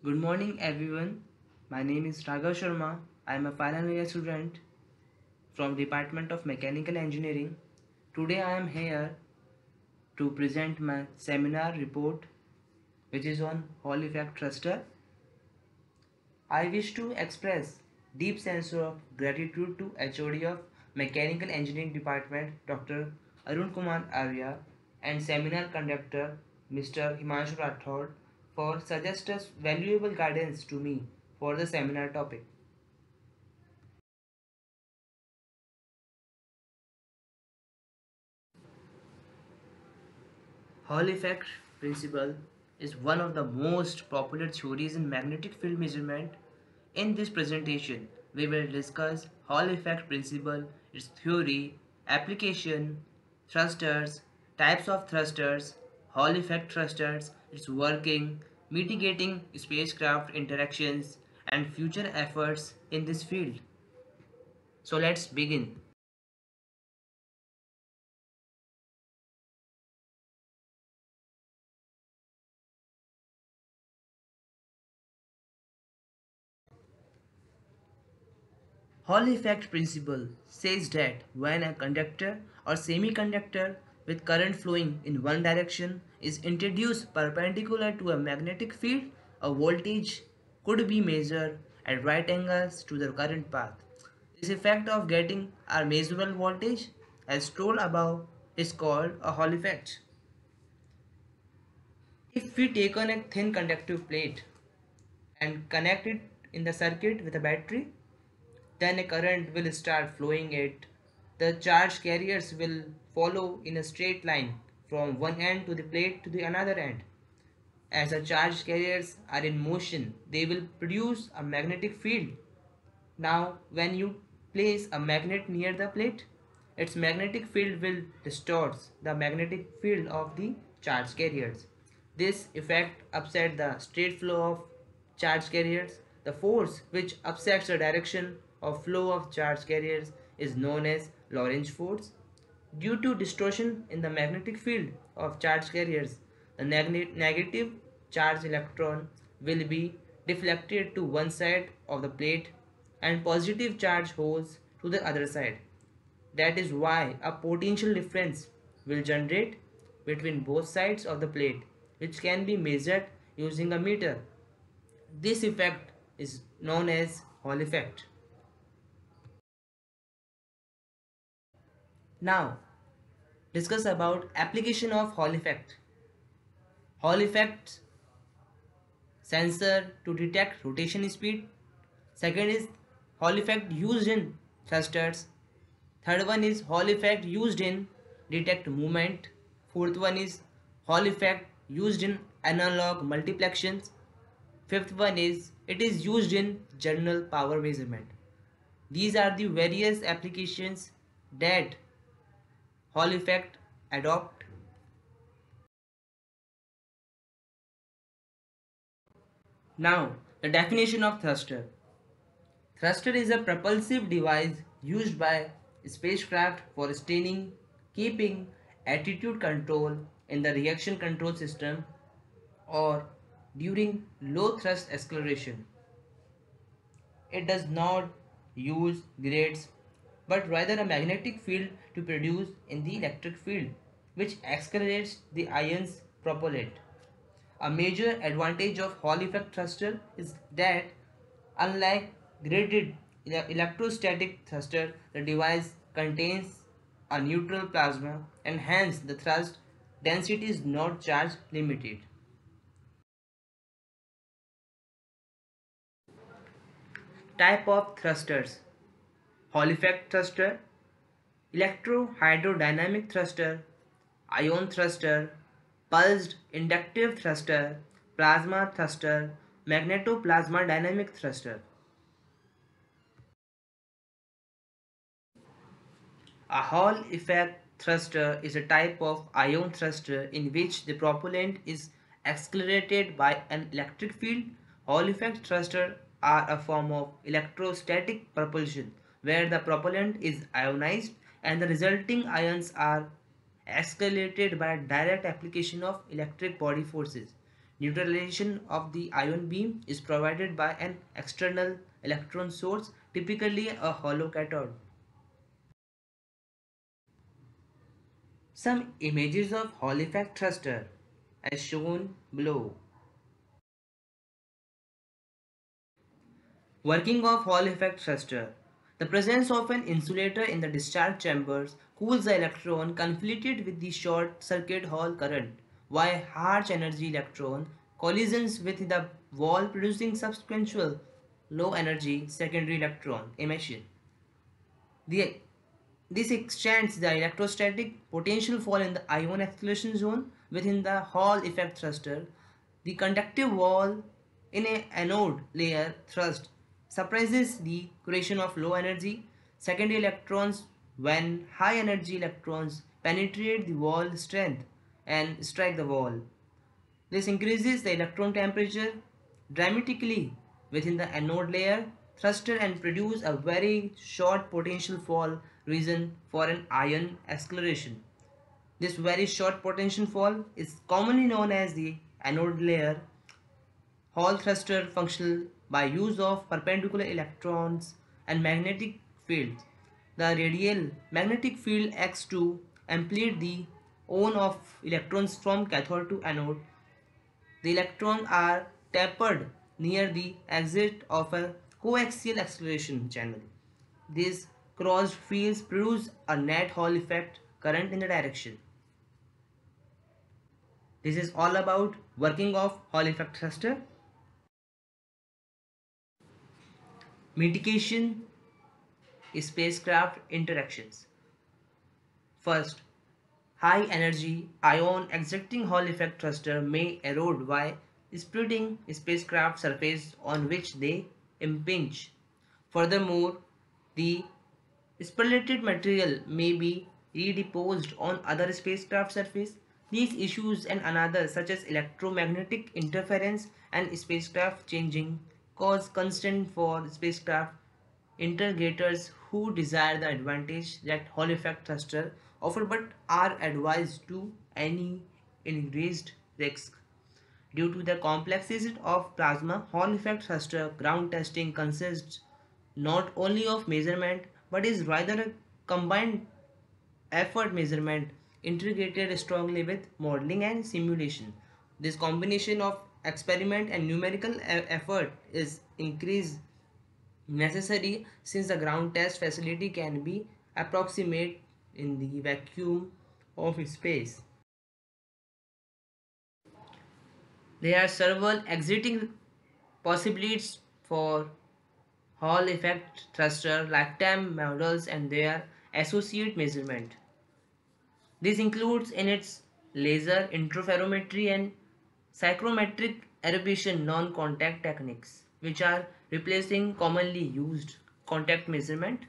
Good morning, everyone. My name is Raghav Sharma. I am a final year student from Department of Mechanical Engineering. Today I am here to present my seminar report which is on Hall effect thruster. I wish to express deep sense of gratitude to HOD of Mechanical Engineering Department Dr. Arun Kumar Arya and seminar conductor Mr. Himanshu Rathod for suggesting valuable guidance to me for the seminar topic. Hall effect principle is one of the most popular theories in magnetic field measurement. In this presentation, we will discuss Hall effect principle, its theory, application, thrusters, types of thrusters, Hall effect thrusters, its working, mitigating spacecraft interactions, and future efforts in this field. So let's begin. Hall effect principle says that when a conductor or semiconductor with current flowing in one direction is introduced perpendicular to a magnetic field, a voltage could be measured at right angles to the current path. This effect of getting a measurable voltage, as told above, is called a Hall effect. If we take on a thin conductive plate and connect it in the circuit with a battery, then a current will start flowing it. The charge carriers will follow in a straight line from one end to the plate to the another end. As the charge carriers are in motion, they will produce a magnetic field. Now, when you place a magnet near the plate, its magnetic field will distort the magnetic field of the charge carriers. This effect upsets the straight flow of charge carriers. The force which upsets the direction of flow of charge carriers is known as Lorentz force. Due to distortion in the magnetic field of charge carriers, the negative charge electron will be deflected to one side of the plate and positive charge holes to the other side. That is why a potential difference will generate between both sides of the plate, which can be measured using a meter. This effect is known as Hall effect. Now, discuss about application of Hall effect. Hall effect sensor to detect rotation speed. Second is Hall effect used in thrusters. Third one is Hall effect used in detect movement. Fourth one is Hall effect used in analog multiplexations. Fifth one is it is used in general power measurement. These are the various applications that Hall effect adopt. Now, the definition of thruster. Thruster is a propulsive device used by spacecraft for steering, keeping attitude control in the reaction control system or during low thrust acceleration. It does not use grades but rather a magnetic field to produce in the electric field which accelerates the ions propellant. A major advantage of Hall effect thruster is that unlike graded electrostatic thruster, the device contains a neutral plasma and hence the thrust density is not charge limited. Type of thrusters: Hall effect thruster, electrohydrodynamic thruster, ion thruster, pulsed inductive thruster, plasma thruster, magnetoplasma dynamic thruster. A Hall effect thruster is a type of ion thruster in which the propellant is accelerated by an electric field. Hall effect thrusters are a form of electrostatic propulsion where the propellant is ionized and the resulting ions are accelerated by direct application of electric body forces. Neutralization of the ion beam is provided by an external electron source, typically a hollow cathode. Some images of Hall effect thruster as shown below. Working of Hall effect thruster. The presence of an insulator in the discharge chambers cools the electron conflicted with the short circuit Hall current, while harsh energy electron collisions with the wall producing subsequential low energy secondary electron emission. The, this extends the electrostatic potential fall in the ion acceleration zone within the Hall effect thruster. The conductive wall in a anode layer thrust suppresses the creation of low energy secondary electrons when high energy electrons penetrate the wall strength and strike the wall. This increases the electron temperature dramatically within the anode layer thruster and produce a very short potential fall region for an ion acceleration. This very short potential fall is commonly known as the anode layer Hall thruster functional by use of perpendicular electrons and magnetic fields. The radial magnetic field acts to amplify the on of electrons from cathode to anode. The electrons are tapered near the exit of a coaxial acceleration channel. These crossed fields produce a net Hall effect current in the direction. This is all about working of Hall effect thruster. Mitigation spacecraft interactions. First, high energy ion exerting Hall effect thruster may erode by splitting spacecraft surface on which they impinge. Furthermore, the speculated material may be redeposed on other spacecraft surface. These issues and another such as electromagnetic interference and spacecraft changing cause concern for spacecraft interrogators who desire the advantage that Hall effect thruster offer but are advised to any increased risk. Due to the complexity of plasma, Hall effect thruster ground testing consists not only of measurement but is rather a combined effort measurement integrated strongly with modeling and simulation. This combination of experiment and numerical effort is increased necessary since the ground test facility can be approximate in the vacuum of space. There are several exiting possibilities for Hall effect thruster lifetime models and their associate measurement. This includes in its laser interferometry and psychrometric aberration non-contact techniques, which are replacing commonly used contact measurement.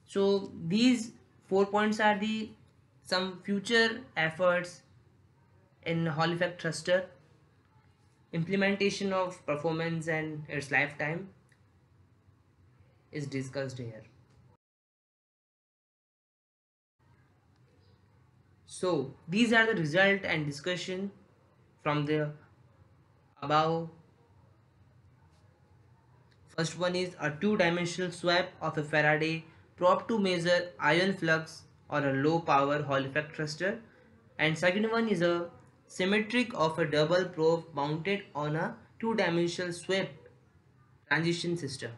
So these 4 points are the some future efforts in Hall effect thruster implementation of performance and its lifetime is discussed here. So these are the result and discussion from the above. First one is a two-dimensional swap of a Faraday probe to measure ion flux or a low power Hall effect thruster, and second one is a symmetric of a double probe mounted on a two-dimensional swap transition system.